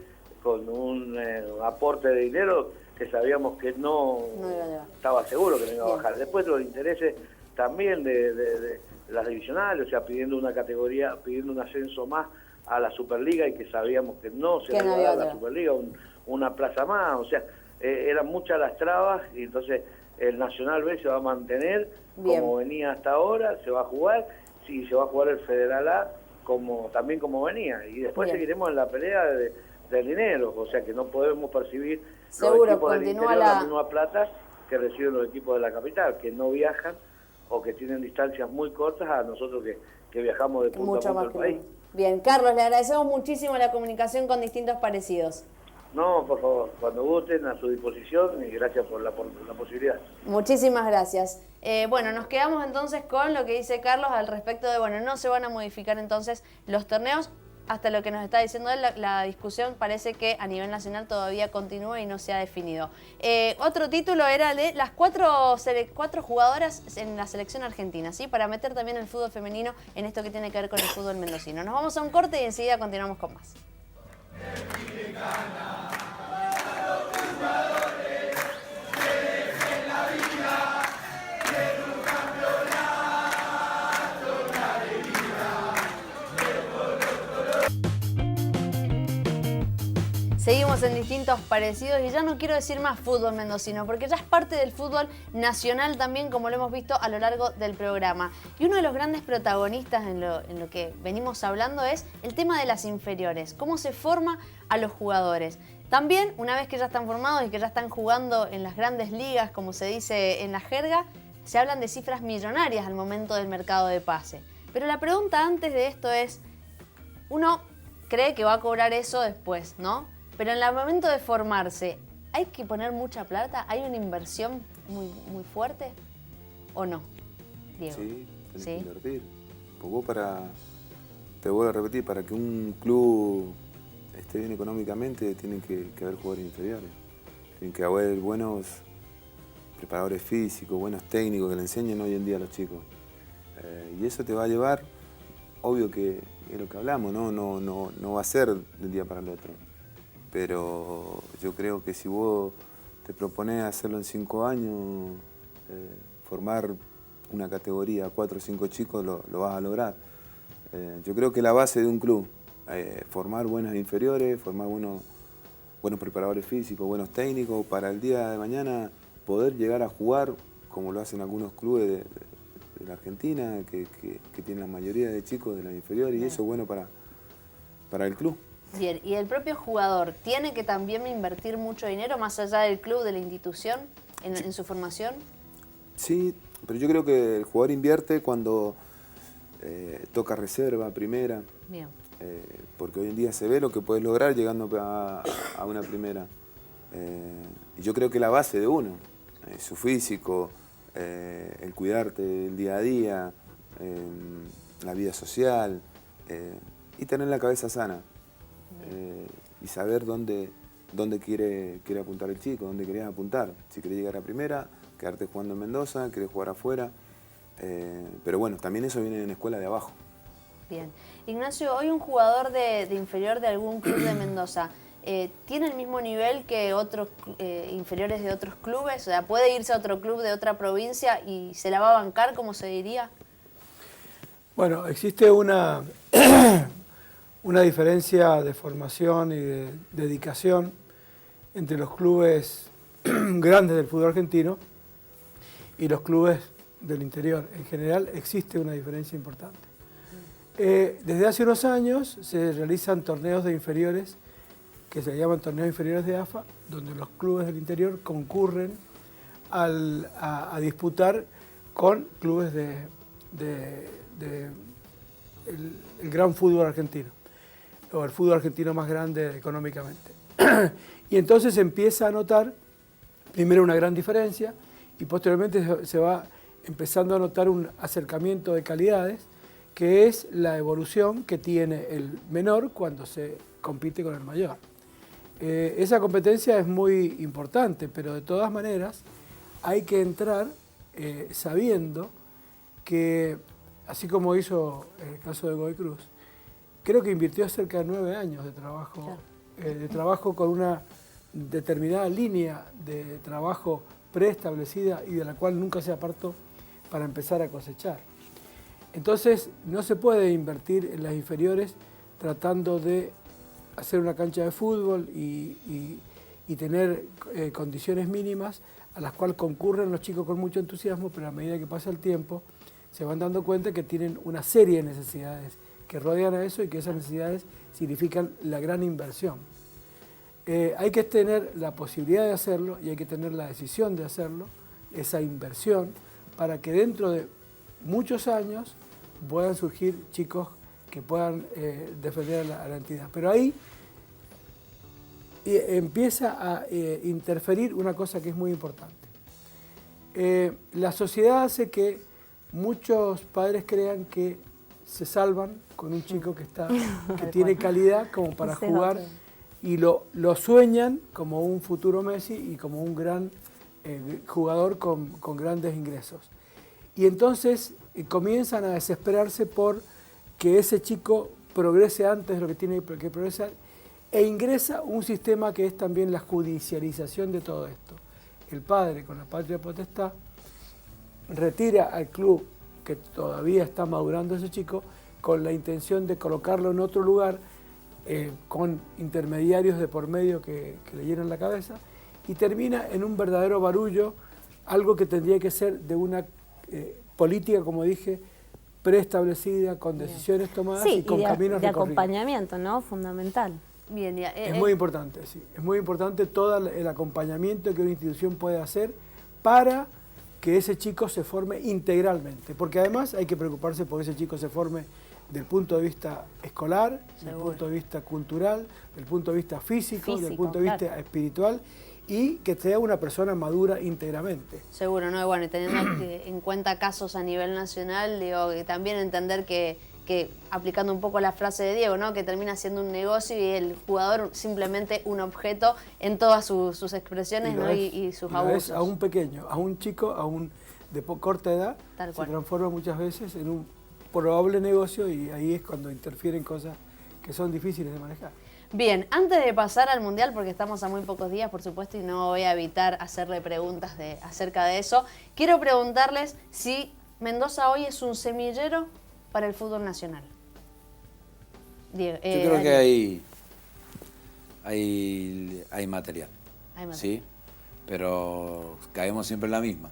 con un aporte de dinero que sabíamos que no estaba seguro que no iba a bajar. Después los intereses también de las divisionales, o sea, pidiendo una categoría, pidiendo un ascenso más a la Superliga y que sabíamos que no se iba a dar la Superliga, una plaza más, o sea, eran muchas las trabas y entonces el Nacional B se va a mantener como venía hasta ahora, se va a jugar, sí, se va a jugar el Federal A también como venía, y después seguiremos en la pelea del dinero, o sea que no podemos percibir los equipos del interior la misma plata que reciben los equipos de la capital, que no viajan o que tienen distancias muy cortas a nosotros que viajamos de punta a punta del país. Bien, Carlos, le agradecemos muchísimo la comunicación con Distintos Parecidos. No, por favor, cuando gusten, a su disposición, y gracias por la posibilidad. Muchísimas gracias. Bueno, nos quedamos entonces con lo que dice Carlos al respecto de, no se van a modificar entonces los torneos. Hasta lo que nos está diciendo él, la discusión parece que a nivel nacional todavía continúa y no se ha definido. Otro título era de las 4 jugadoras en la selección argentina, ¿sí? Para meter también el fútbol femenino en esto que tiene que ver con el fútbol mendocino. Nos vamos a un corte y enseguida continuamos con más. Seguimos en Distintos Parecidos y ya no quiero decir más fútbol mendocino porque ya es parte del fútbol nacional también, como lo hemos visto a lo largo del programa. Y uno de los grandes protagonistas en lo que venimos hablando es el tema de las inferiores, cómo se forma a los jugadores. También, una vez que ya están formados y que ya están jugando en las grandes ligas, como se dice en la jerga, se hablan de cifras millonarias al momento del mercado de pase. Pero la pregunta antes de esto es, uno cree que va a cobrar eso después, ¿no? Pero en el momento de formarse, ¿hay que poner mucha plata? ¿Hay una inversión muy fuerte o no, Diego? Sí, tenés que invertir. Pues vos te vuelvo a repetir, para que un club esté bien económicamente tienen que haber jugadores inferiores. Tienen que haber buenos preparadores físicos, buenos técnicos que le enseñen hoy en día a los chicos. Y eso te va a llevar, obvio que es lo que hablamos, no va a ser de un día para el otro. Pero yo creo que si vos te propones hacerlo en 5 años, formar una categoría, 4 o 5 chicos, lo vas a lograr. Yo creo que la base de un club, formar buenas inferiores, formar buenos preparadores físicos, buenos técnicos, para el día de mañana poder llegar a jugar, como lo hacen algunos clubes de la Argentina, que tienen la mayoría de chicos de las inferiores, y eso es bueno para el club. Bien, ¿y el propio jugador tiene que también invertir mucho dinero, más allá del club, de la institución, en su formación? Sí, pero yo creo que el jugador invierte cuando toca reserva, primera. Bien. Porque hoy en día se ve lo que puedes lograr llegando a una primera. Y yo creo que la base de uno, su físico, el cuidarte el día a día, la vida social, y tener la cabeza sana. Y saber dónde quiere apuntar el chico, dónde querés apuntar. Si querés llegar a primera, quedarte jugando en Mendoza, querés jugar afuera. Pero bueno, también eso viene en la escuela de abajo. Bien. Ignacio, hoy un jugador de inferior de algún club de Mendoza, ¿tiene el mismo nivel que otros inferiores de otros clubes? O sea, ¿puede irse a otro club de otra provincia y se la va a bancar, como se diría? Bueno, existe una diferencia de formación y de dedicación entre los clubes grandes del fútbol argentino y los clubes del interior. En general existe una diferencia importante. Desde hace unos años se realizan torneos de inferiores que se llaman torneos inferiores de AFA, donde los clubes del interior concurren a disputar con clubes el gran fútbol argentino, o el fútbol argentino más grande económicamente. Y entonces se empieza a notar primero una gran diferencia y posteriormente se va empezando a notar un acercamiento de calidades, que es la evolución que tiene el menor cuando se compite con el mayor. Esa competencia es muy importante, pero de todas maneras hay que entrar sabiendo que, así como hizo el caso de Godoy Cruz, creo que invirtió cerca de 9 años de trabajo, claro, de trabajo con una determinada línea de trabajo preestablecida y de la cual nunca se apartó para empezar a cosechar. Entonces no se puede invertir en las inferiores tratando de hacer una cancha de fútbol y tener condiciones mínimas a las cuales concurren los chicos con mucho entusiasmo, pero a medida que pasa el tiempo se van dando cuenta que tienen una serie de necesidades que rodean a eso y que esas necesidades significan la gran inversión. Hay que tener la posibilidad de hacerlo y hay que tener la decisión de hacerlo, esa inversión, para que dentro de muchos años puedan surgir chicos que puedan defender a la entidad. Pero ahí empieza a interferir una cosa que es muy importante. La sociedad hace que muchos padres crean que se salvan con un chico que tiene calidad como para jugar y lo sueñan como un futuro Messi y como un gran jugador con grandes ingresos. Y entonces comienzan a desesperarse por que ese chico progrese antes de lo que tiene que progresar e ingresa un sistema que es también la judicialización de todo esto. El padre, con la patria potestad, retira al club que todavía está madurando ese chico con la intención de colocarlo en otro lugar con intermediarios de por medio que le llenan la cabeza y termina en un verdadero barullo, algo que tendría que ser de una política, como dije, preestablecida, con decisiones tomadas y con caminos de recorridos. acompañamiento, ¿no? Fundamental. Bien, es muy importante, sí. Es muy importante todo el acompañamiento que una institución puede hacer para que ese chico se forme integralmente, porque además hay que preocuparse por que ese chico se forme del punto de vista escolar, del punto de vista cultural, del punto de vista físico, del punto de vista espiritual, y que sea una persona madura íntegramente. Seguro, ¿no? Y bueno, y teniendo en cuenta casos a nivel nacional, digo, que también entender que aplicando un poco la frase de Diego, ¿no? Que termina siendo un negocio y el jugador simplemente un objeto en todas sus expresiones, ¿no? Y sus abusos. A un pequeño, a un chico, de corta edad, se transforma muchas veces en un probable negocio y ahí es cuando interfieren cosas que son difíciles de manejar. Bien, antes de pasar al Mundial, porque estamos a muy pocos días, por supuesto, y no voy a evitar hacerle preguntas acerca de eso, quiero preguntarles si Mendoza hoy es un semillero para el fútbol nacional. Yo creo que hay material, ¿sí? Pero caemos siempre en la misma.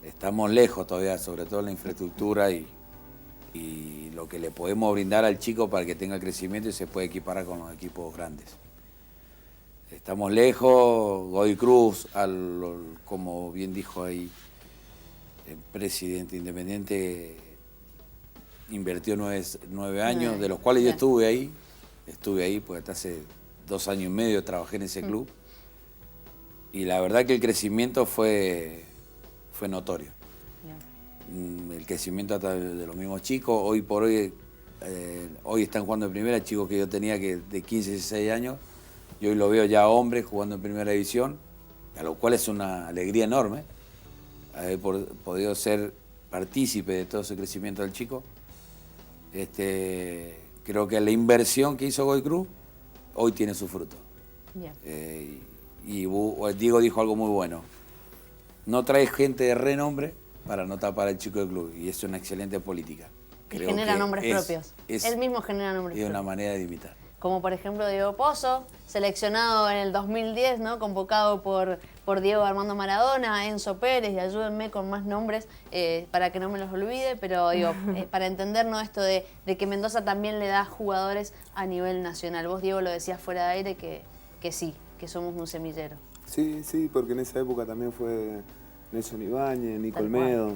Estamos lejos todavía, sobre todo en la infraestructura y lo que le podemos brindar al chico para que tenga crecimiento y se pueda equiparar con los equipos grandes. Estamos lejos. Godoy Cruz, como bien dijo ahí el presidente Independiente, invirtió 9 años, de los cuales yo estuve ahí porque hasta hace 2 años y medio trabajé en ese club, y la verdad que el crecimiento fue notorio. El crecimiento de los mismos chicos, hoy por hoy, hoy están jugando en primera, chicos que yo tenía que de 15, 16 años, y hoy lo veo ya hombres jugando en primera división, a lo cual es una alegría enorme haber podido ser partícipe de todo ese crecimiento del chico. Creo que la inversión que hizo Godoy Cruz hoy tiene su fruto. Y Diego dijo algo muy bueno: no traes gente de renombre para no tapar al chico del club, y es una excelente política. Y genera nombres propios. Él mismo genera nombres propios. Es una manera de imitar. Como por ejemplo Diego Pozo, seleccionado en el 2010, ¿no? Convocado por Diego Armando Maradona, Enzo Pérez, y ayúdenme con más nombres para que no me los olvide, pero digo, para entender, ¿no? Esto de que Mendoza también le da jugadores a nivel nacional. Vos, Diego, lo decías fuera de aire que sí, que somos un semillero. Sí, porque en esa época también fue Nelson Ibáñez, Nico Olmedo,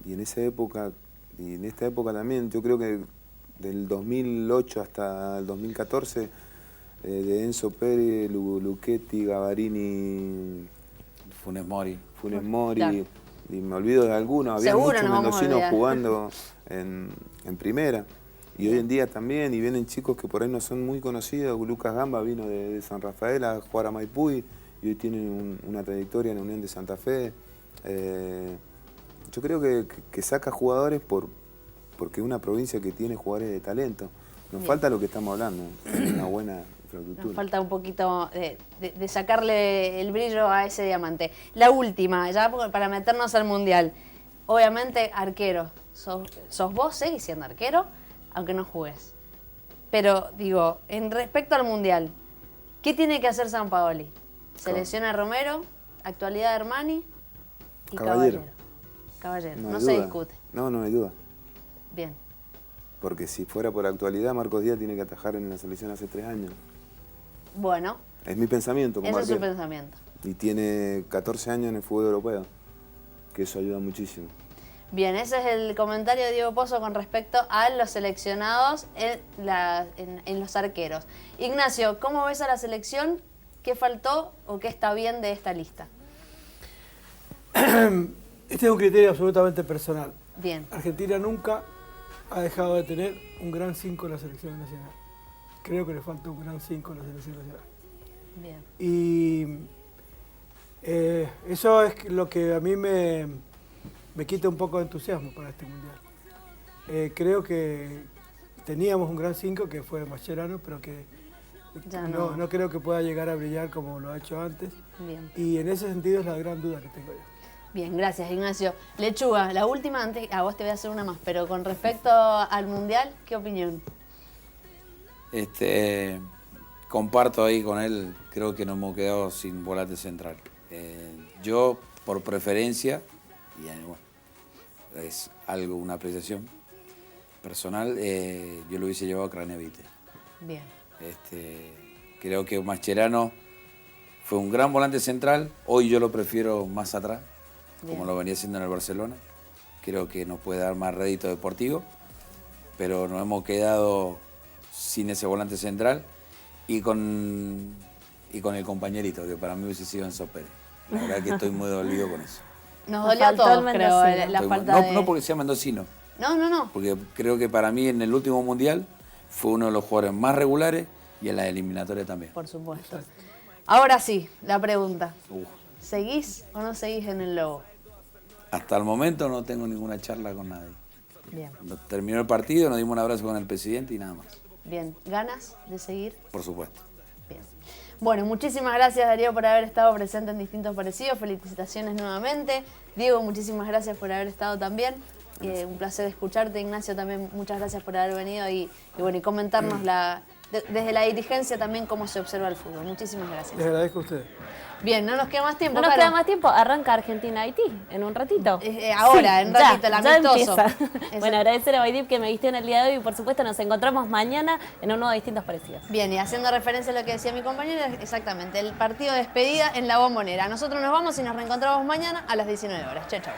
y en esa época, y en esta época también, yo creo que del 2008 hasta el 2014, de Enzo Pérez, Luchetti, Gavarini, Funes Mori, claro. Y me olvido de algunos, había muchos mendocinos jugando en primera. Y hoy en día también, y vienen chicos que por ahí no son muy conocidos. Lucas Gamba vino de San Rafael a jugar a Maipú y hoy tienen una trayectoria en la Unión de Santa Fe. Yo creo que saca jugadores porque es una provincia que tiene jugadores de talento. Nos falta lo que estamos hablando, una buena infraestructura. Nos falta un poquito de sacarle el brillo a ese diamante. La última, ya para meternos al Mundial. Obviamente, arquero. ¿Sos vos, seguís siendo arquero? Aunque no juegues. Pero, digo, en respecto al Mundial, ¿qué tiene que hacer Sampaoli? Selecciona a Romero, actualidad de Armani y Caballero. No se discute. No hay duda. Bien. Porque si fuera por actualidad, Marcos Díaz tiene que atajar en la selección hace 3 años. Bueno. Es mi pensamiento como arquero. Ese es su pensamiento. Y tiene 14 años en el fútbol europeo, que eso ayuda muchísimo. Bien, ese es el comentario de Diego Pozo con respecto a los seleccionados en los arqueros. Ignacio, ¿cómo ves a la selección? ¿Qué faltó o qué está bien de esta lista? Este es un criterio absolutamente personal. Bien. Argentina nunca ha dejado de tener un gran 5 en la selección nacional. Creo que le falta un gran 5 en la selección nacional. Bien. Y eso es lo que a mí me quita un poco de entusiasmo para este Mundial. Creo que teníamos un gran 5 que fue Mascherano, pero que no creo que pueda llegar a brillar como lo ha hecho antes. Bien. Y en ese sentido es la gran duda que tengo yo. Bien, gracias, Ignacio. Lechuga, la última, antes a vos te voy a hacer una más, pero con respecto al Mundial, ¿qué opinión? Comparto ahí con él, creo que nos hemos quedado sin volante central. Yo, por preferencia, y bueno, es algo, una apreciación personal, yo lo hubiese llevado a Cranevite. Bien. Creo que Mascherano Fue un gran volante central, hoy yo lo prefiero más atrás, como lo venía haciendo en el Barcelona. Creo que nos puede dar más rédito deportivo, pero nos hemos quedado sin ese volante central y con el compañerito, que para mí hubiese sido Enzo Pérez. La verdad que estoy muy dolido con eso. Nos dolió a todos, creo, la falta de... No porque sea mendocino. No. Porque creo que para mí en el último Mundial fue uno de los jugadores más regulares y en la eliminatoria también. Por supuesto. Ahora sí, la pregunta. ¿Seguís o no seguís en el Lobo? Hasta el momento no tengo ninguna charla con nadie. Bien. Cuando terminó el partido, nos dimos un abrazo con el presidente y nada más. Bien. ¿Ganas de seguir? Por supuesto. Bien. Bueno, muchísimas gracias, Darío, por haber estado presente en Distintos Parecidos. Felicitaciones nuevamente. Diego, muchísimas gracias por haber estado también. Un placer escucharte. Ignacio, también muchas gracias por haber venido y comentarnos desde la dirigencia también cómo se observa el fútbol. Muchísimas gracias. Les agradezco a ustedes. Bien, no nos queda más tiempo. No nos queda más tiempo, arranca Argentina-Haití en un ratito. Ahora, en un ratito, el amistoso. Bueno, agradecer a Baidip que me viste en el día de hoy y por supuesto nos encontramos mañana en un nuevo Distintos Parecidos. Bien, y haciendo referencia a lo que decía mi compañera, exactamente, el partido de despedida en la Bombonera. Nosotros nos vamos y nos reencontramos mañana a las 19 horas. Chau, chau.